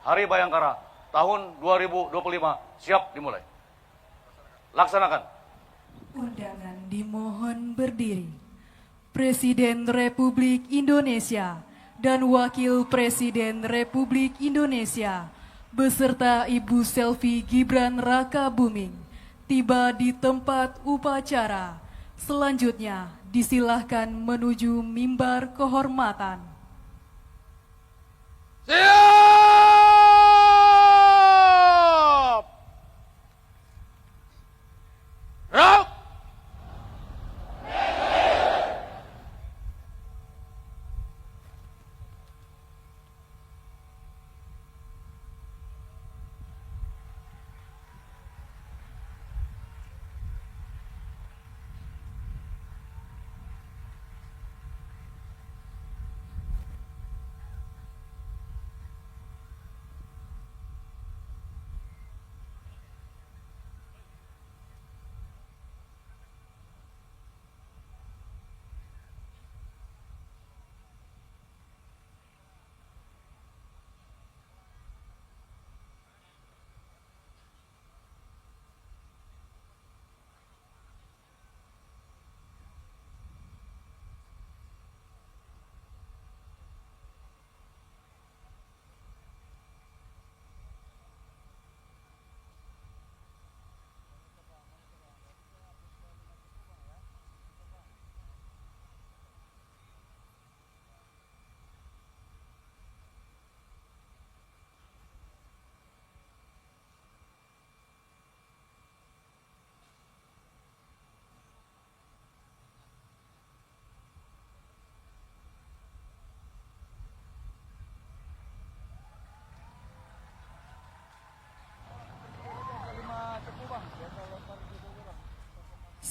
Hari Bayangkara tahun 2025 siap dimulai. Laksanakan. Undangan dimohon berdiri. Presiden Republik Indonesia dan Wakil Presiden Republik Indonesia beserta Ibu Selvi Gibran Rakabuming tiba di tempat upacara. Selanjutnya disilahkan menuju mimbar kehormatan. Siap! Rok!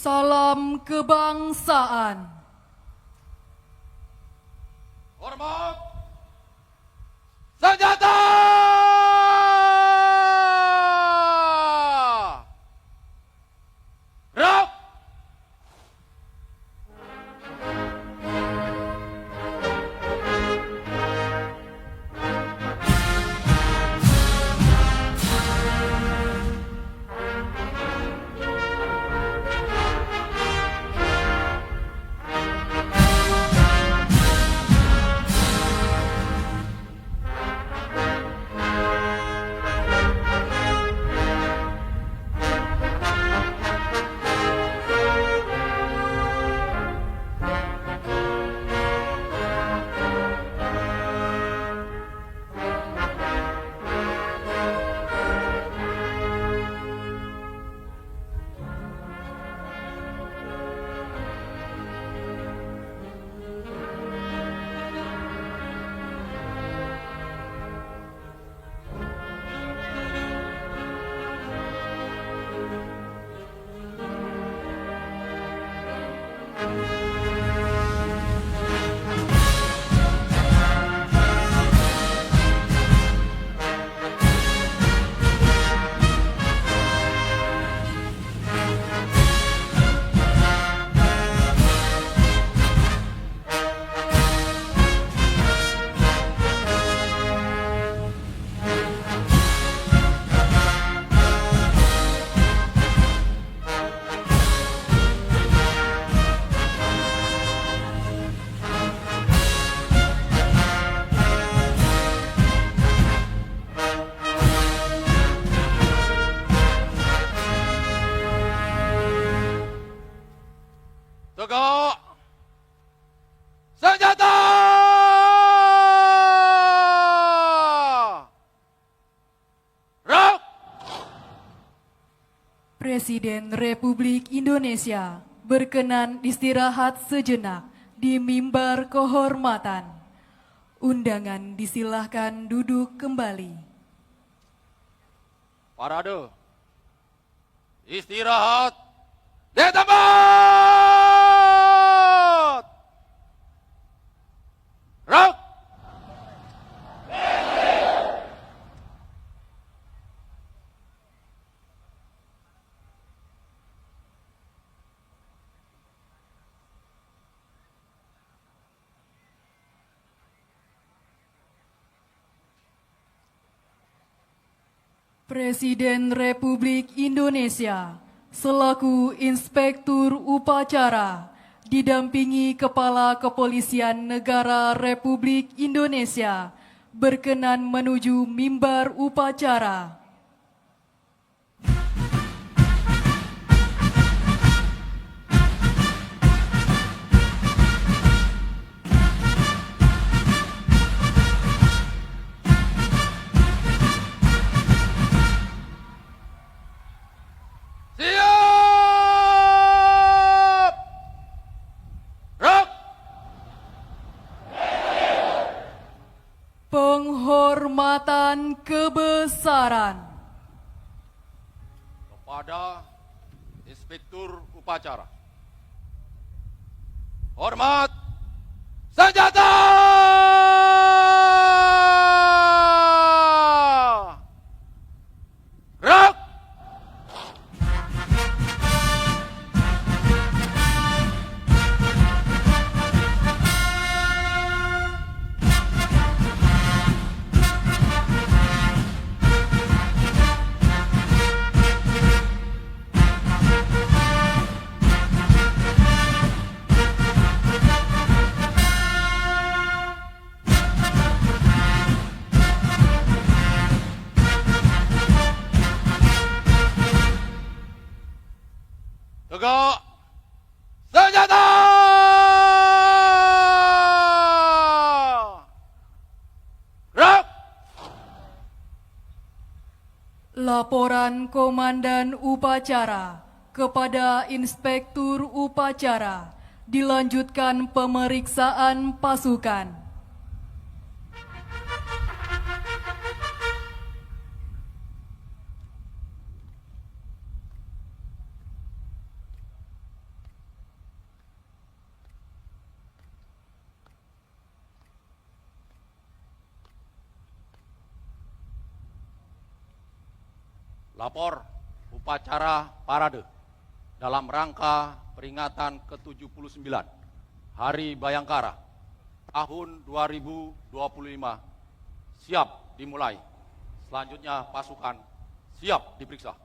Salam kebangsaan. Hormat! Senjata! Rok! Tegak! Senjata! Rok! Presiden Republik Indonesia berkenan istirahat sejenak di mimbar kehormatan. Undangan disilahkan duduk kembali. Parade. Istirahat. Di tempat! Rok! Presiden Republik Indonesia selaku Inspektur Upacara didampingi Kepala Kepolisian Negara Republik Indonesia berkenan menuju mimbar upacara. Siap! Gerak! Penghormatan kebesaran Kepada Inspektur Upacara. Hormat senjata! Gerak! Tegak senjata! Gerak! Laporan Komandan Upacara kepada Inspektur Upacara dilanjutkan pemeriksaan pasukan. Lapor upacara parade dalam rangka peringatan ke-79 Hari Bayangkara tahun 2025 siap dimulai. Selanjutnya pasukan siap diperiksa.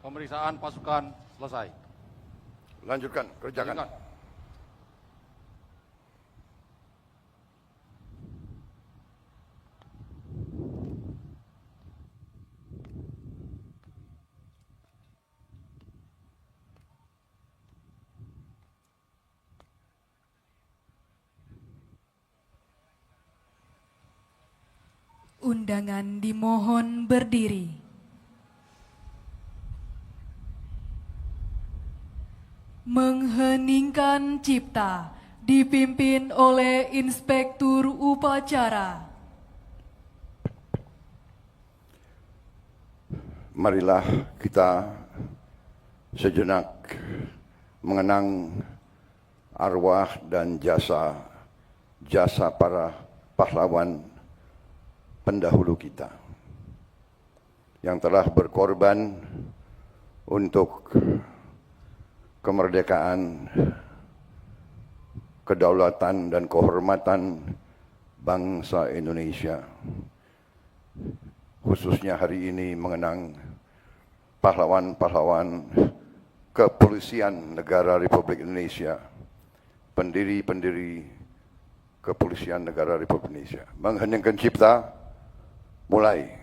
Pemeriksaan pasukan selesai. Lanjutkan, kerjakan. Lanjutkan. Undangan dimohon berdiri. Mengheningkan cipta dipimpin oleh Inspektur Upacara. Marilah kita sejenak mengenang arwah dan jasa para pahlawan pendahulu kita yang telah berkorban untuk kemerdekaan, kedaulatan dan kehormatan bangsa Indonesia. Khususnya hari ini mengenang pahlawan-pahlawan kepolisian negara Republik Indonesia, pendiri-pendiri kepolisian negara Republik Indonesia. Mengheningkan cipta, mulai.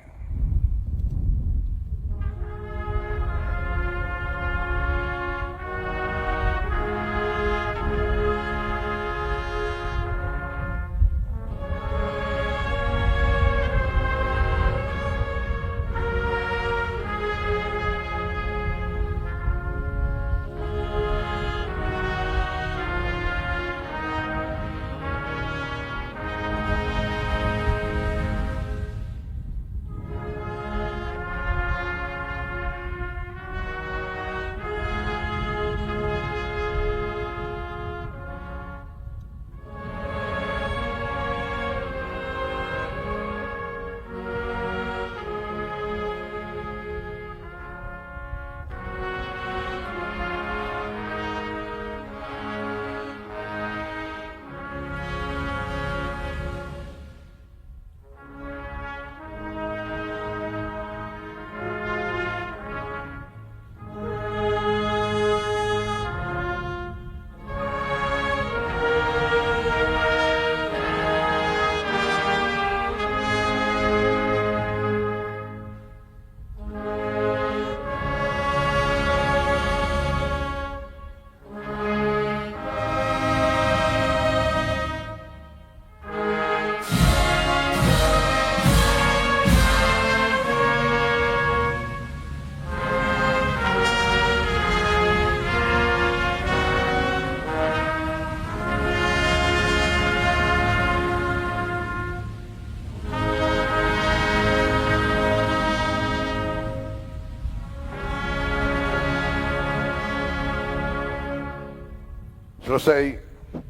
Selesai.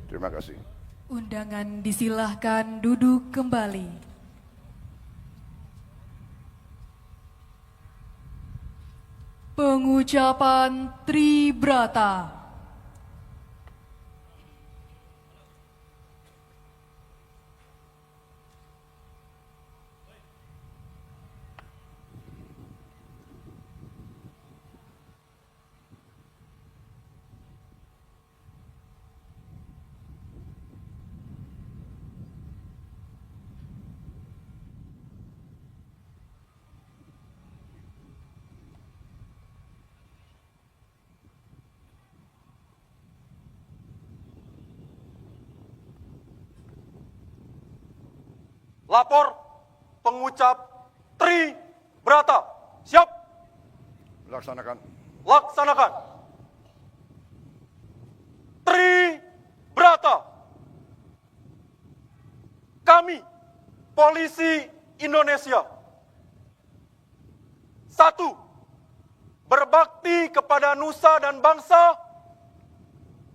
Terima kasih. Undangan disilahkan duduk kembali. Pengucapan Tribrata. Lapor pengucap Tribrata. Siap. Laksanakan. Laksanakan. Tribrata. Kami, Polisi Indonesia. 1. Berbakti kepada nusa dan bangsa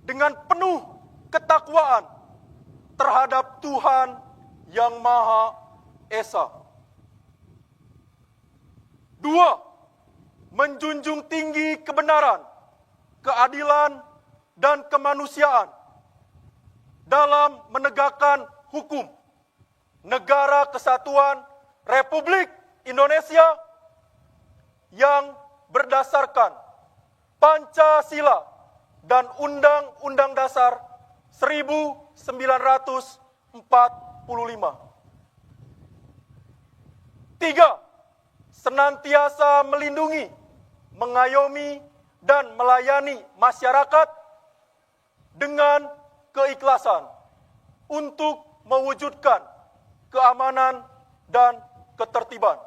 dengan penuh ketakwaan terhadap Tuhan Yang Maha Esa. 2. Menjunjung tinggi kebenaran, keadilan, dan kemanusiaan dalam menegakkan hukum Negara Kesatuan Republik Indonesia yang berdasarkan Pancasila dan Undang-Undang Dasar 1945. 3. Senantiasa melindungi, mengayomi, dan melayani masyarakat dengan keikhlasan untuk mewujudkan keamanan dan ketertiban.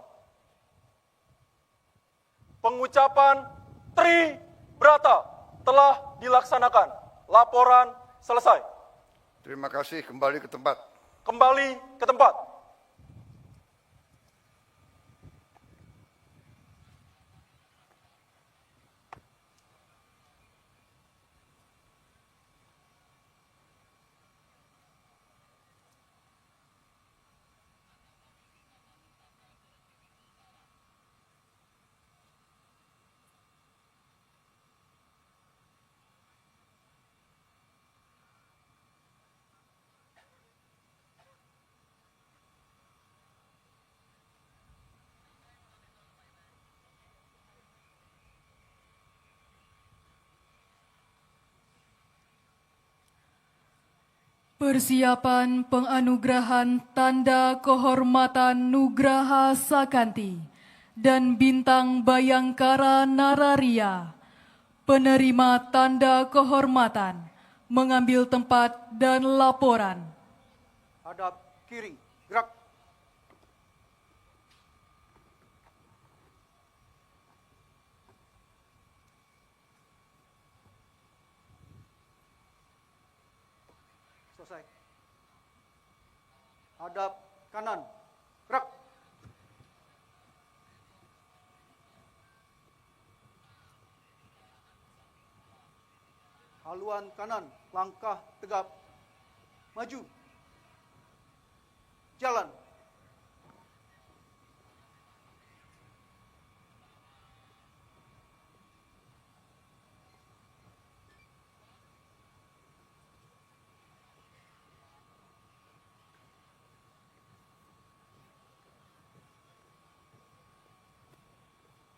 Pengucapan Tribrata telah dilaksanakan. Laporan selesai. Terima kasih, kembali ke tempat. Kembali ke tempat. Persiapan penganugerahan Tanda Kehormatan Nugraha Sakanti dan Bintang Bayangkara Nararia. Penerima Tanda Kehormatan mengambil tempat dan laporan. Hadap kiri, gerak. Selesai. Hadap kanan, gerak. Haluan kanan, langkah tegap. Maju. Jalan.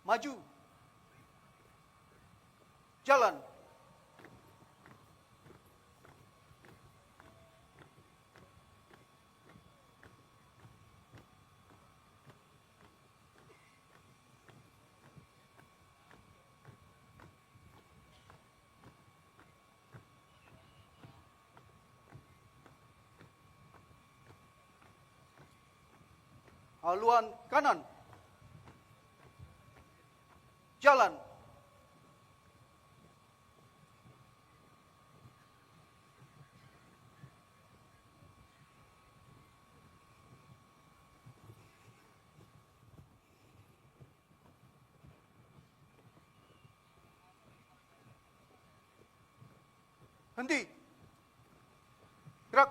Maju. Jalan. Haluan kanan. Jalan. Henti. Gerak.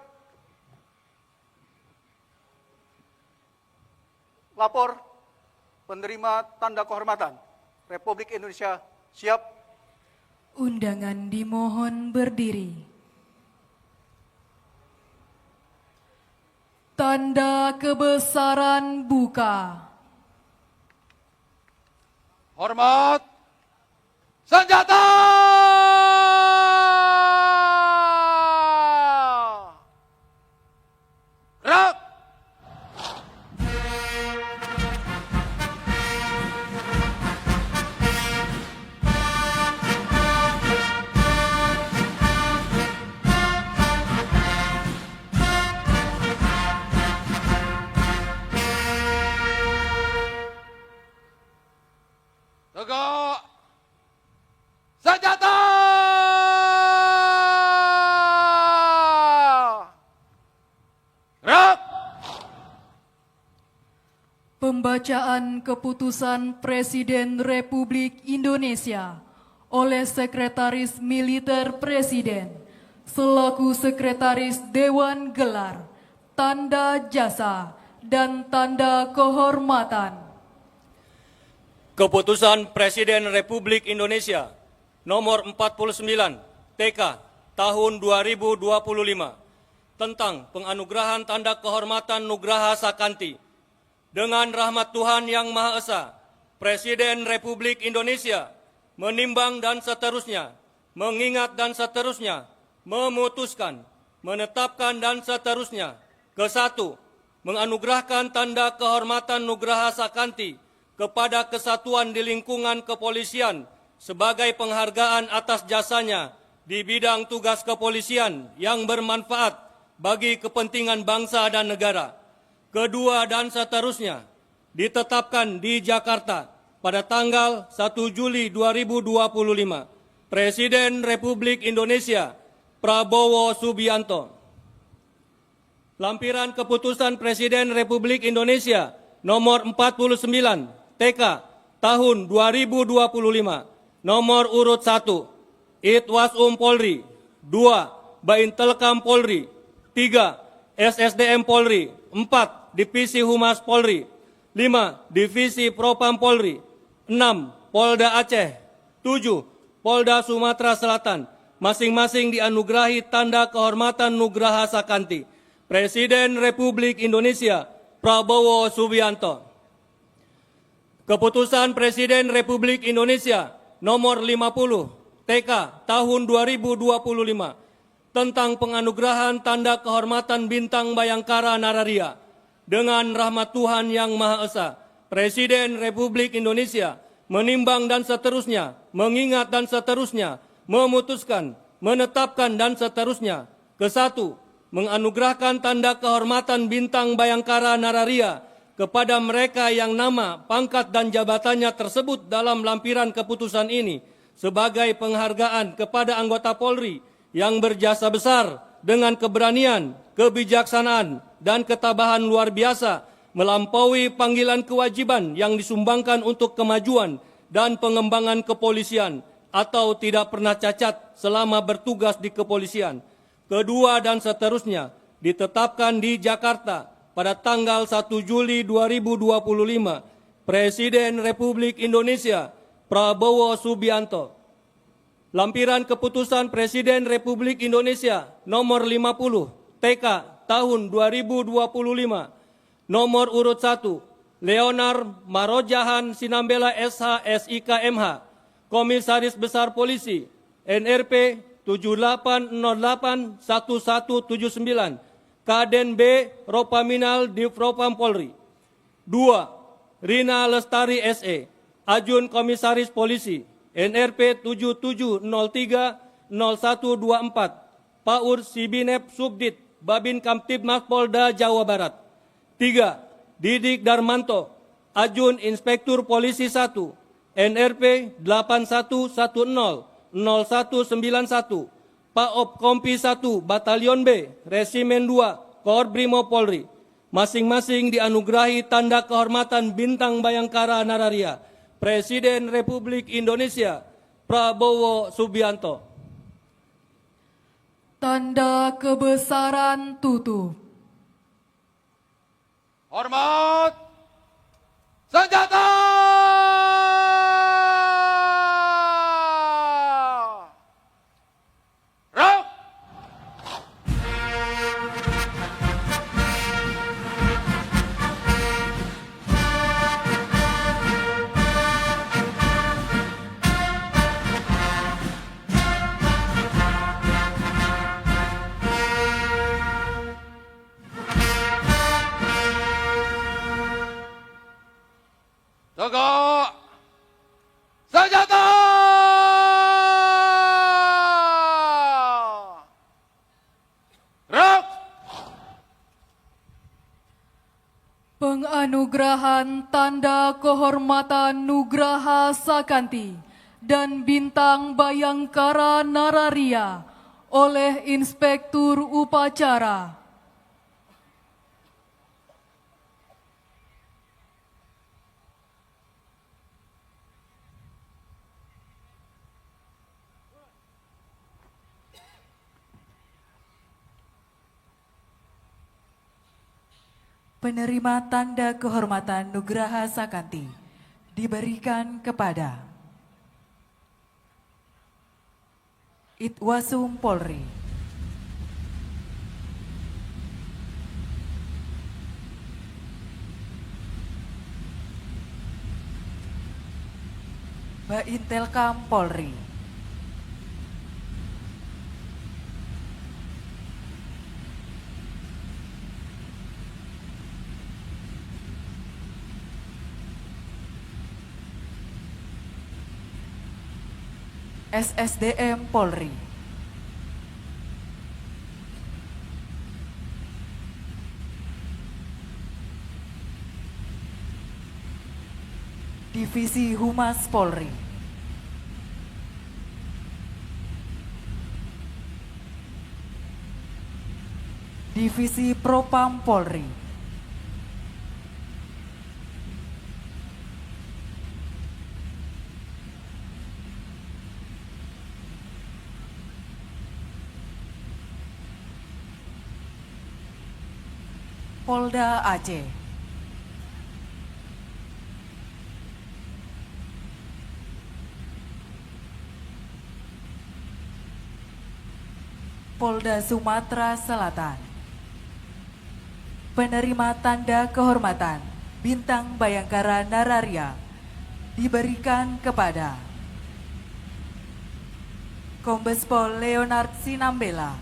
Lapor penerima tanda kehormatan Republik Indonesia siap. Undangan dimohon berdiri. Tanda kebesaran buka. Hormat. Senjata. Gerak. Tegak. Senjata. Gerak. Pembacaan keputusan Presiden Republik Indonesia oleh Sekretaris Militer Presiden selaku Sekretaris Dewan Gelar, Tanda Jasa, dan Tanda Kehormatan. Keputusan Presiden Republik Indonesia nomor 49 TK tahun 2025 tentang penganugerahan Tanda Kehormatan Nugraha Sakanti dengan rahmat Tuhan Yang Maha Esa Presiden Republik Indonesia menimbang dan seterusnya, mengingat dan seterusnya, memutuskan, menetapkan dan seterusnya. Ke-1, menganugerahkan tanda kehormatan Nugraha Sakanti kepada kesatuan di lingkungan kepolisian sebagai penghargaan atas jasanya di bidang tugas kepolisian yang bermanfaat bagi kepentingan bangsa dan negara. Kedua dan seterusnya, ditetapkan di Jakarta pada tanggal 1 Juli 2025. Presiden Republik Indonesia Prabowo Subianto. Lampiran Keputusan Presiden Republik Indonesia nomor 49 TK tahun 2025. Nomor urut 1 Itwasum Polri, 2 Baintelkam Polri, 3 SSDM Polri, 4 Divisi Humas Polri, 5 Divisi Propam Polri, 6 Polda Aceh, 7 Polda Sumatera Selatan, masing-masing dianugerahi tanda kehormatan Nugraha Sakanti. Presiden Republik Indonesia Prabowo Subianto. Keputusan Presiden Republik Indonesia nomor 50 TK tahun 2025 tentang penganugerahan tanda kehormatan Bintang Bayangkara Nararia. Dengan rahmat Tuhan Yang Maha Esa, Presiden Republik Indonesia menimbang dan seterusnya, mengingat dan seterusnya, memutuskan, menetapkan dan seterusnya. Ke-1, menganugerahkan tanda kehormatan Bintang Bayangkara Nararia kepada mereka yang nama, pangkat dan jabatannya tersebut dalam lampiran keputusan ini sebagai penghargaan kepada anggota Polri yang berjasa besar dengan keberanian, kebijaksanaan, dan ketabahan luar biasa melampaui panggilan kewajiban yang disumbangkan untuk kemajuan dan pengembangan kepolisian atau tidak pernah cacat selama bertugas di kepolisian. Kedua dan seterusnya ditetapkan di Jakarta pada tanggal 1 Juli 2025, Presiden Republik Indonesia Prabowo Subianto. Lampiran Keputusan Presiden Republik Indonesia nomor 50 TK tahun 2025, nomor urut 1 Leonard Marojahan Sinambela SH SIK MH, Komisaris Besar Polisi, NRP 78081179, Kaden B. Ropaminal Divpropam Polri. 2. Rina Lestari SE, Ajun Komisaris Polisi, NRP 77030124, Paur Sibinep Subdit, Babin Kamtibmas Polda Jawa Barat. 3. Didik Darmanto, Ajun Inspektur Polisi 1, NRP 81100191, Paop Kompi 1 Batalion B, Resimen 2, Kor Brimo Polri, masing-masing dianugerahi tanda kehormatan Bintang Bayangkara Nararia. Presiden Republik Indonesia Prabowo Subianto. Tanda kebesaran tutup. Hormat senjata. Rok. Tegak senjata. Rok. Penganugerahan tanda kehormatan Nugraha Sakanti dan Bintang Bayangkara Nararia oleh Inspektur Upacara. Penerima tanda kehormatan Nugraha Sakanti diberikan kepada Itwasum Polri, Baintelkam Polri. SSDM Polri. Divisi Humas Polri. Divisi Propam Polri. Polda Aceh. Polda Sumatera Selatan. Penerima tanda kehormatan Bintang Bayangkara Nararia diberikan kepada Kombes Pol Leonard Sinambela,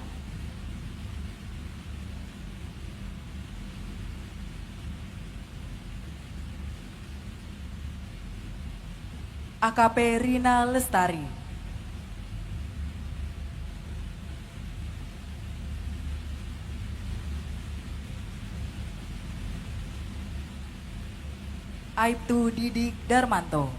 AKP Rina Lestari, Aibtu Didik Darmanto,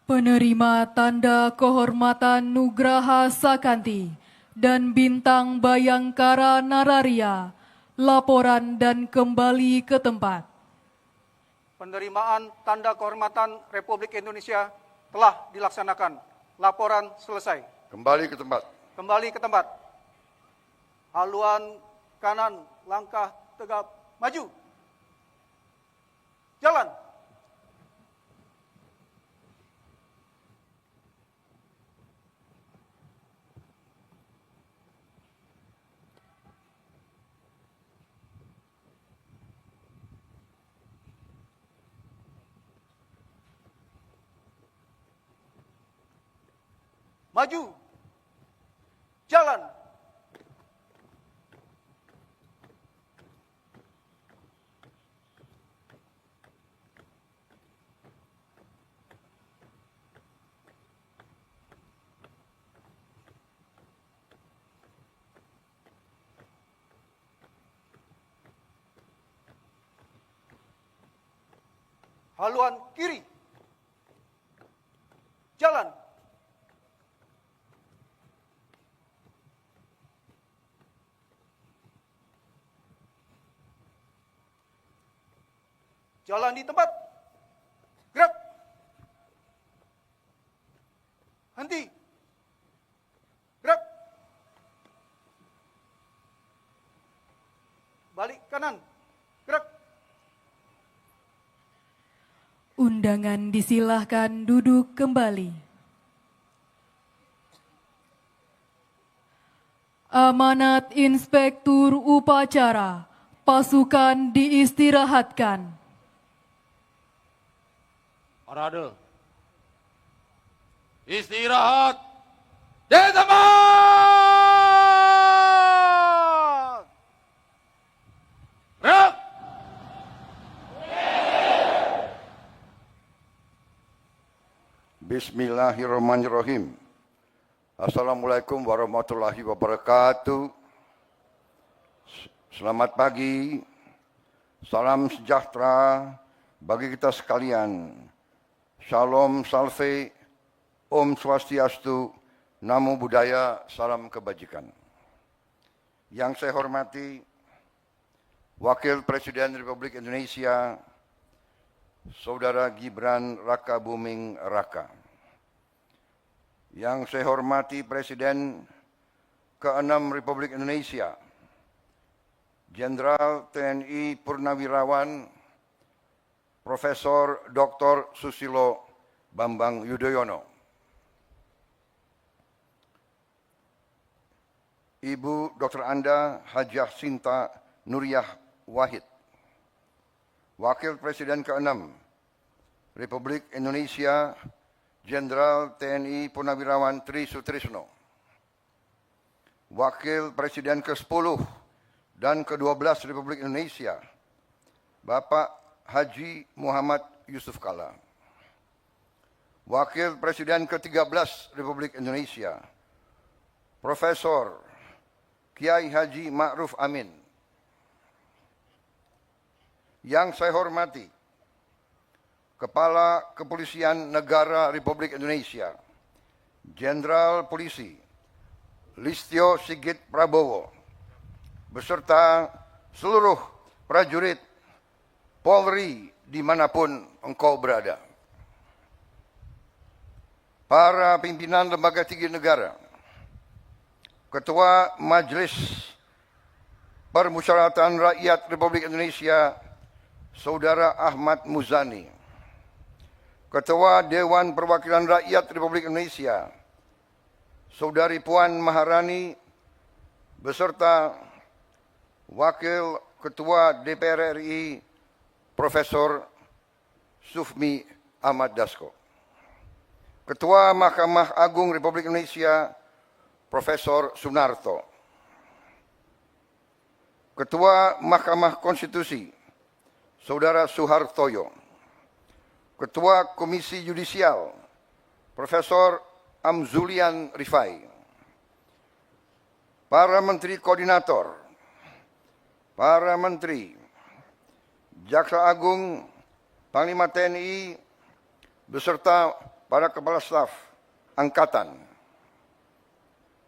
Penerima tanda kehormatan Nugraha Sakanti dan Bintang Bayangkara Nararia, laporan dan kembali ke tempat. Penerimaan tanda kehormatan Republik Indonesia telah dilaksanakan. Laporan selesai. Kembali ke tempat. Kembali ke tempat. Haluan kanan, langkah tegap, maju. Jalan. Maju. Jalan. Haluan kiri. Jalan. Jalan di tempat. Gerak. Henti. Gerak. Balik kanan. Gerak. Undangan disilahkan duduk kembali. Amanat Inspektur Upacara, pasukan diistirahatkan. Parade. Istirahat. Di tempat. Gerak. Bismillahirrahmanirrahim. Assalamualaikum warahmatullahi wabarakatuh. Selamat pagi. Salam sejahtera bagi kita sekalian. Shalom Salve, Om Swastiastu, Namo Buddhaya, Salam Kebajikan. Yang saya hormati Wakil Presiden Republik Indonesia, Saudara Gibran Rakabuming Raka. Yang saya hormati Presiden ke-6 Republik Indonesia, Jenderal TNI Purnawirawan Profesor Dr. Susilo Bambang Yudhoyono, Ibu Dr. Anda Hajah Sinta Nuriyah Wahid, Wakil Presiden ke-6 Republik Indonesia Jenderal TNI Purnawirawan Tri Sutrisno, Wakil Presiden ke-10 dan ke-12 Republik Indonesia Bapak Haji Muhammad Yusuf Kalla, Wakil Presiden ke-13 Republik Indonesia Profesor Kiai Haji Ma'ruf Amin. Yang saya hormati Kepala Kepolisian Negara Republik Indonesia Jenderal Polisi Listio Sigit Prabowo beserta seluruh prajurit Polri dimanapun engkau berada. Para pimpinan lembaga tinggi negara, Ketua Majelis Permusyawaratan Rakyat Republik Indonesia Saudara Ahmad Muzani, Ketua Dewan Perwakilan Rakyat Republik Indonesia Saudari Puan Maharani beserta Wakil Ketua DPR RI Profesor Sufmi Ahmad Dasko, Ketua Mahkamah Agung Republik Indonesia Profesor Sunarto, Ketua Mahkamah Konstitusi Saudara Suhartoyo, Ketua Komisi Yudisial Profesor Amzulian Rifai, para Menteri Koordinator, para Menteri, Jaksa Agung, Panglima TNI, beserta para Kepala Staf Angkatan,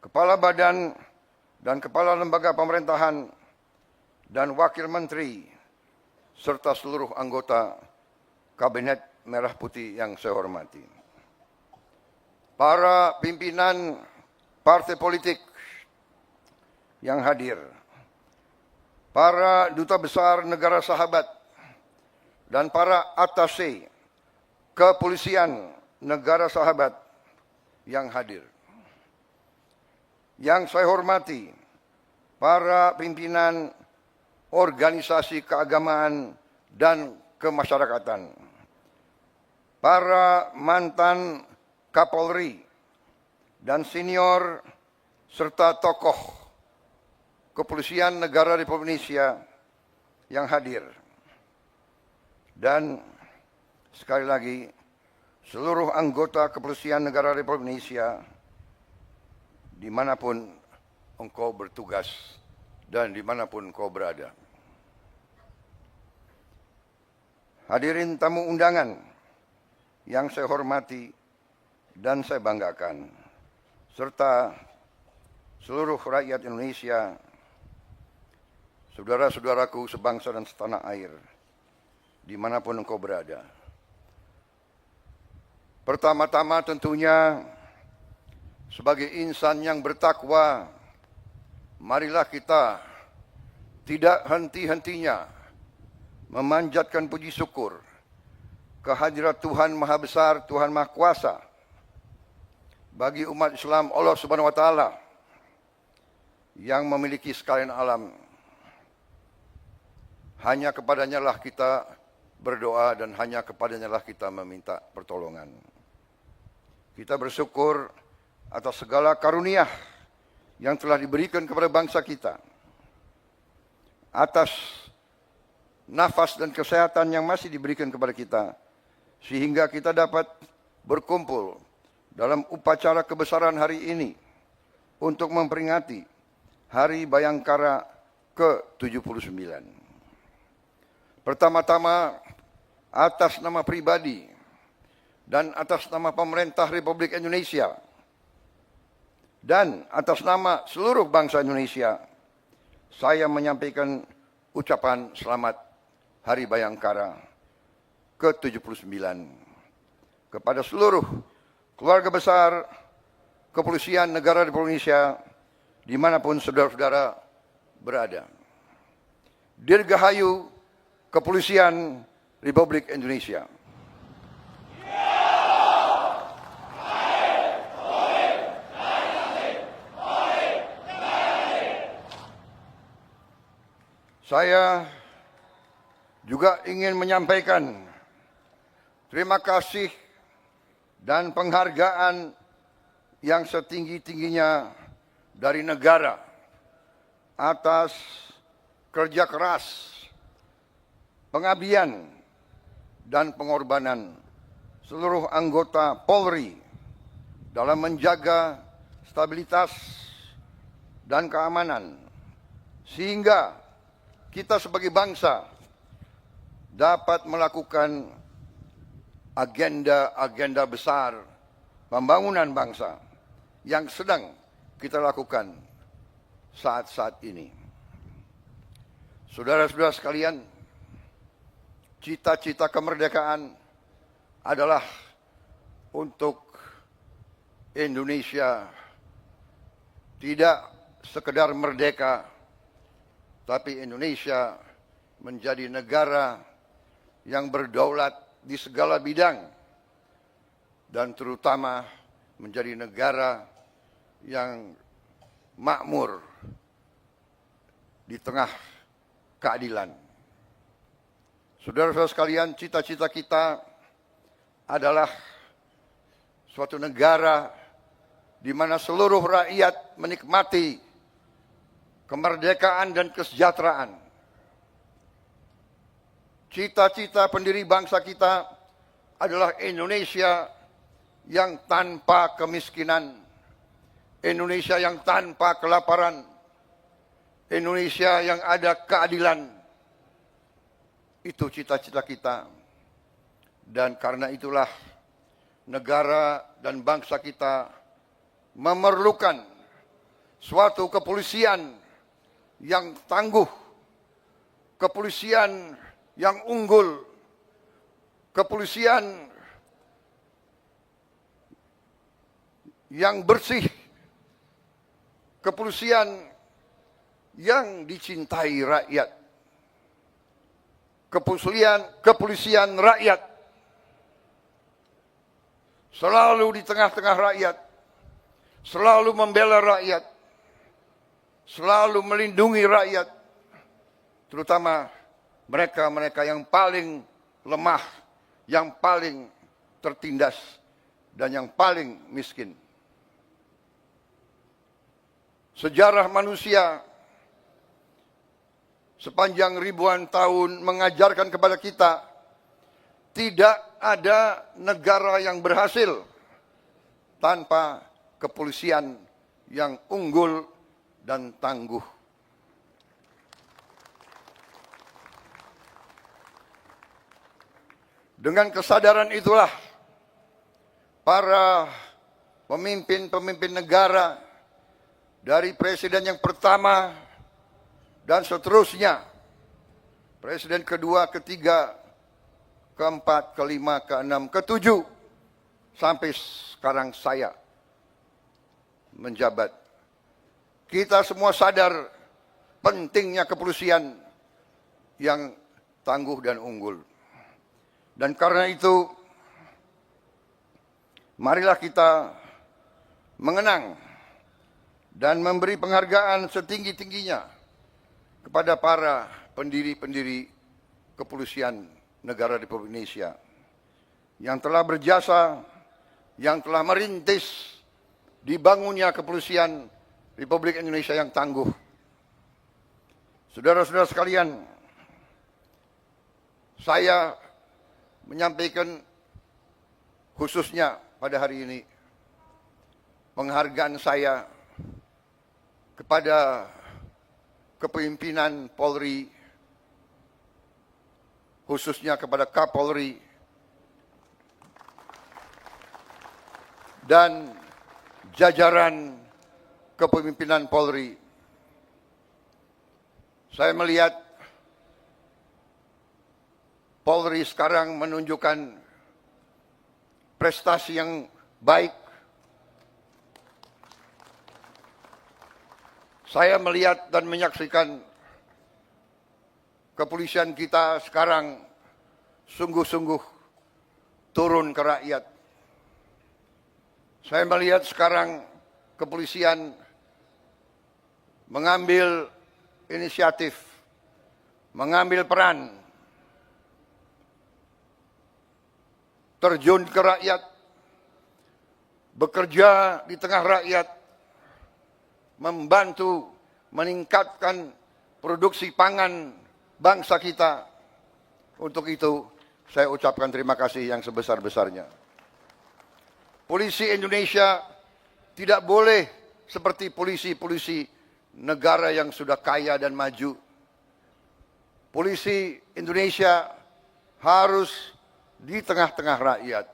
Kepala Badan dan Kepala Lembaga Pemerintahan dan Wakil Menteri, serta seluruh anggota Kabinet Merah Putih yang saya hormati. Para pimpinan partai politik yang hadir, para duta besar negara sahabat, dan para atase kepolisian negara sahabat yang hadir. Yang saya hormati, para pimpinan organisasi keagamaan dan kemasyarakatan, para mantan Kapolri dan senior serta tokoh kepolisian negara Republik Indonesia yang hadir. Dan sekali lagi, seluruh anggota kepolisian negara Republik Indonesia dimanapun engkau bertugas dan dimanapun engkau berada. Hadirin tamu undangan yang saya hormati dan saya banggakan, serta seluruh rakyat Indonesia, saudara-saudaraku sebangsa dan setanah air, dimanapun engkau berada. Pertama-tama tentunya, sebagai insan yang bertakwa, marilah kita tidak henti-hentinya memanjatkan puji syukur kehadirat Tuhan Maha Besar, Tuhan Maha Kuasa bagi umat Islam Allah Subhanahu wa taala yang memiliki sekalian alam. Hanya kepadanya lah kita berdoa dan hanya kepadanya lah kita meminta pertolongan. Kita bersyukur atas segala karunia yang telah diberikan kepada bangsa kita, atas nafas dan kesehatan yang masih diberikan kepada kita, sehingga kita dapat berkumpul dalam upacara kebesaran hari ini untuk memperingati Hari Bayangkara ke-79. Pertama-tama, atas nama pribadi dan atas nama pemerintah Republik Indonesia dan atas nama seluruh bangsa Indonesia, saya menyampaikan ucapan selamat Hari Bayangkara ke-79 kepada seluruh keluarga besar Kepolisian Negara Republik Indonesia dimanapun saudara-saudara berada. Dirgahayu Kepolisian Republik Indonesia. Saya juga ingin menyampaikan terima kasih dan penghargaan yang setinggi-tingginya dari negara atas kerja keras, pengabdian, dan pengorbanan seluruh anggota Polri dalam menjaga stabilitas dan keamanan, sehingga kita sebagai bangsa dapat melakukan agenda-agenda besar pembangunan bangsa yang sedang kita lakukan saat-saat ini. Saudara-saudara sekalian, cita-cita kemerdekaan adalah untuk Indonesia tidak sekedar merdeka, tapi Indonesia menjadi negara yang berdaulat di segala bidang dan terutama menjadi negara yang makmur di tengah keadilan. Saudara-saudara sekalian, cita-cita kita adalah suatu negara di mana seluruh rakyat menikmati kemerdekaan dan kesejahteraan. Cita-cita pendiri bangsa kita adalah Indonesia yang tanpa kemiskinan, Indonesia yang tanpa kelaparan, Indonesia yang ada keadilan. Itu cita-cita kita. Dan karena itulah negara dan bangsa kita memerlukan suatu kepolisian yang tangguh, kepolisian yang unggul, kepolisian yang bersih, kepolisian yang dicintai rakyat, kepolisian rakyat, selalu di tengah-tengah rakyat, selalu membela rakyat, selalu melindungi rakyat, terutama mereka-mereka yang paling lemah, yang paling tertindas, dan yang paling miskin. Sejarah manusia sepanjang ribuan tahun mengajarkan kepada kita, tidak ada negara yang berhasil tanpa kepolisian yang unggul dan tangguh. Dengan kesadaran itulah para pemimpin-pemimpin negara dari presiden yang pertama dan seterusnya, presiden kedua, ketiga, keempat, kelima, keenam, ketujuh, sampai sekarang saya menjabat. Kita semua sadar pentingnya kepolisian yang tangguh dan unggul. Dan karena itu, marilah kita mengenang dan memberi penghargaan setinggi-tingginya kepada para pendiri-pendiri kepolisian negara Republik Indonesia yang telah berjasa, yang telah merintis dibangunnya kepolisian Republik Indonesia yang tangguh. Saudara-saudara sekalian, saya menyampaikan khususnya pada hari ini penghargaan saya kepada kepemimpinan Polri, khususnya kepada Kapolri dan jajaran kepemimpinan Polri. Saya melihat Polri sekarang menunjukkan prestasi yang baik. Saya melihat dan menyaksikan kepolisian kita sekarang sungguh-sungguh turun ke rakyat. Saya melihat sekarang kepolisian mengambil inisiatif, mengambil peran, terjun ke rakyat, bekerja di tengah rakyat, membantu meningkatkan produksi pangan bangsa kita. Untuk itu, saya ucapkan terima kasih yang sebesar-besarnya. Polisi Indonesia tidak boleh seperti polisi-polisi negara yang sudah kaya dan maju. Polisi Indonesia harus di tengah-tengah rakyat,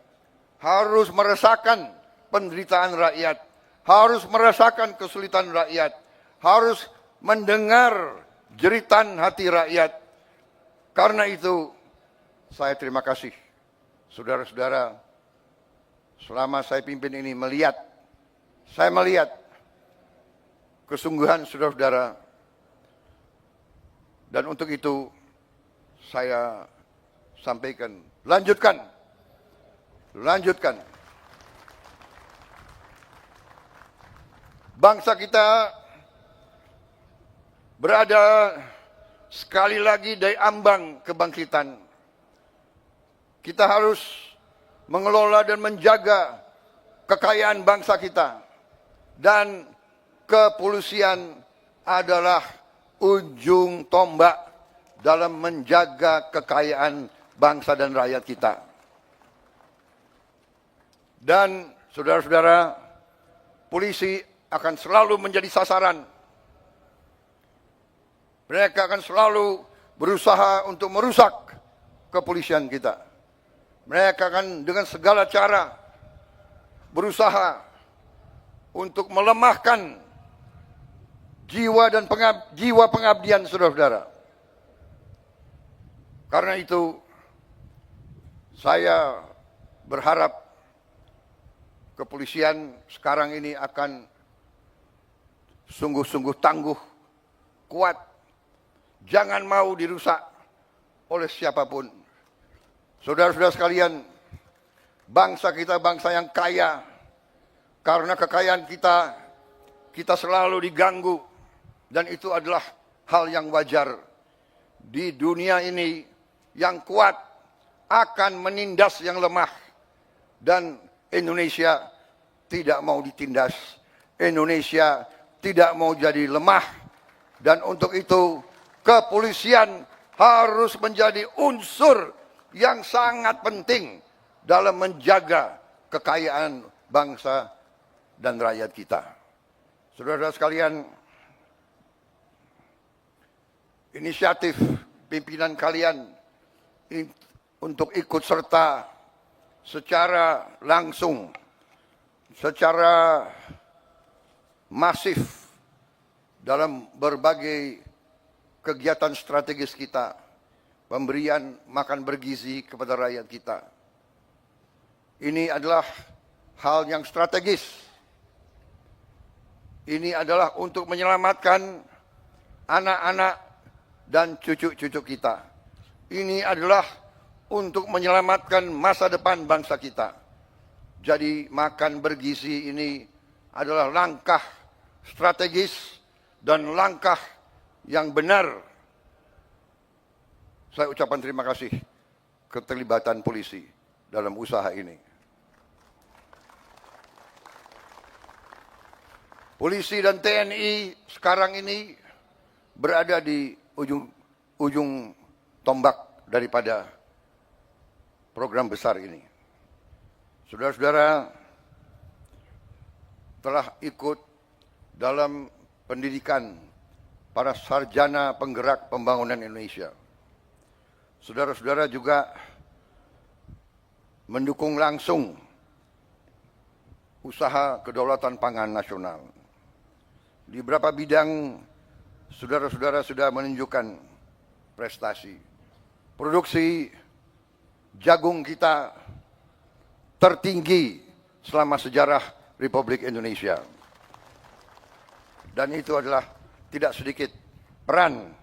harus merasakan penderitaan rakyat, harus merasakan kesulitan rakyat, harus mendengar jeritan hati rakyat. Karena itu, saya terima kasih, saudara-saudara, selama saya pimpin ini saya melihat kesungguhan saudara-saudara. Dan untuk itu, saya sampaikan, lanjutkan. Bangsa kita berada sekali lagi di ambang kebangkitan. Kita harus mengelola dan menjaga kekayaan bangsa kita. Dan kepolisian adalah ujung tombak dalam menjaga kekayaan bangsa dan rakyat kita. Dan saudara-saudara, polisi akan selalu menjadi sasaran. Mereka akan selalu berusaha untuk merusak kepolisian kita. Mereka akan dengan segala cara berusaha untuk melemahkan jiwa dan jiwa pengabdian saudara-saudara. Karena itu, saya berharap kepolisian sekarang ini akan sungguh-sungguh tangguh, kuat, jangan mau dirusak oleh siapapun. Saudara-saudara sekalian, bangsa kita bangsa yang kaya. Karena kekayaan kita selalu diganggu. Dan itu adalah hal yang wajar. Di dunia ini, yang kuat akan menindas yang lemah. Dan Indonesia tidak mau ditindas. Indonesia tidak mau jadi lemah. Dan untuk itu, kepolisian harus menjadi unsur yang sangat penting dalam menjaga kekayaan bangsa dan rakyat kita. Saudara-saudara sekalian, inisiatif pimpinan kalian untuk ikut serta secara langsung, secara masif dalam berbagai kegiatan strategis kita, pemberian makan bergizi kepada rakyat kita. Ini adalah hal yang strategis. Ini adalah untuk menyelamatkan anak-anak dan cucu-cucu kita. Ini adalah untuk menyelamatkan masa depan bangsa kita. Jadi makan bergizi ini adalah langkah strategis dan langkah yang benar. Saya ucapkan terima kasih keterlibatan polisi dalam usaha ini. Polisi dan TNI sekarang ini berada di ujung tombak daripada program besar ini. Saudara-saudara telah ikut dalam pendidikan para sarjana penggerak pembangunan Indonesia. Saudara-saudara juga mendukung langsung usaha kedaulatan pangan nasional. Di beberapa bidang, saudara-saudara sudah menunjukkan prestasi. Produksi jagung kita tertinggi selama sejarah Republik Indonesia. Dan itu adalah tidak sedikit peran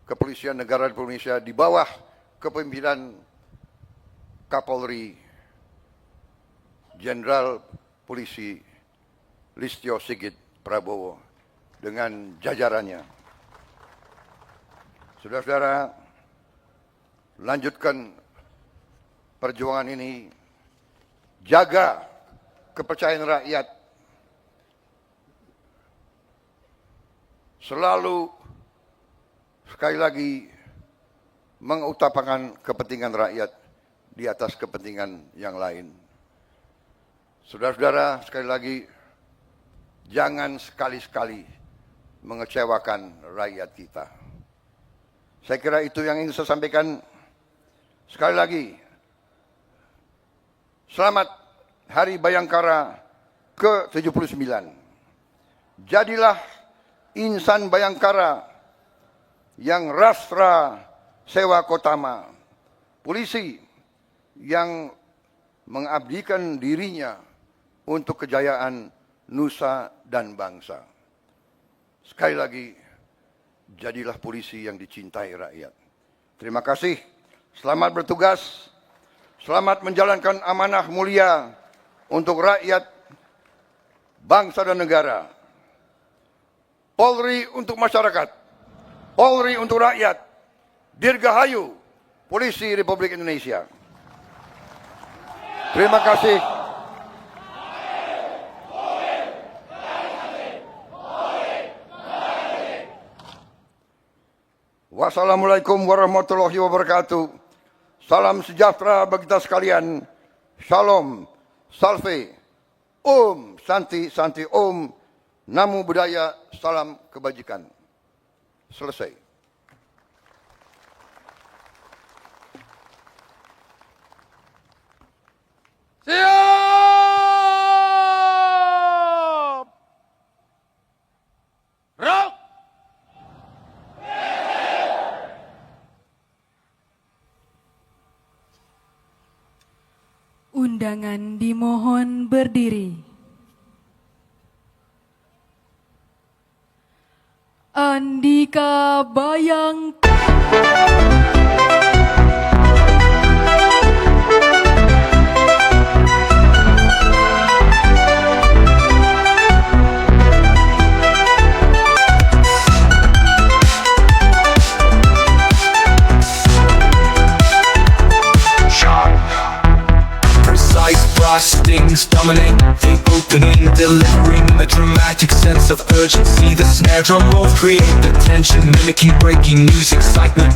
Kepolisian Negara Republik Indonesia di bawah kepemimpinan Kapolri Jenderal Polisi Listio Sigit Prabowo dengan jajarannya. Saudara-saudara, lanjutkan perjuangan ini, jaga kepercayaan rakyat, selalu sekali lagi mengutamakan kepentingan rakyat di atas kepentingan yang lain. Saudara-saudara, sekali lagi, jangan sekali-sekali mengecewakan rakyat kita. Saya kira itu yang ingin saya sampaikan. Sekali lagi, selamat Hari Bayangkara ke-79. Jadilah insan Bayangkara yang rastra sewa kotama, polisi yang mengabdikan dirinya untuk kejayaan nusa dan bangsa. Sekali lagi, jadilah polisi yang dicintai rakyat. Terima kasih, selamat bertugas, selamat menjalankan amanah mulia untuk rakyat, bangsa dan negara. Polri untuk masyarakat, Polri untuk rakyat, Dirgahayu, Polisi Republik Indonesia. Terima kasih. Wassalamualaikum warahmatullahi wabarakatuh. Salam sejahtera bagi kita sekalian. Shalom, salve, om, santi, santi, om, namo buddhaya, salam kebajikan. Selesai. Siap! Rock! Undangan dimohon berdiri. Andika Bayangkara. Stings dominate the opening, delivering a dramatic sense of urgency. The snare drum rolls create the tension, mimicking breaking news excitement.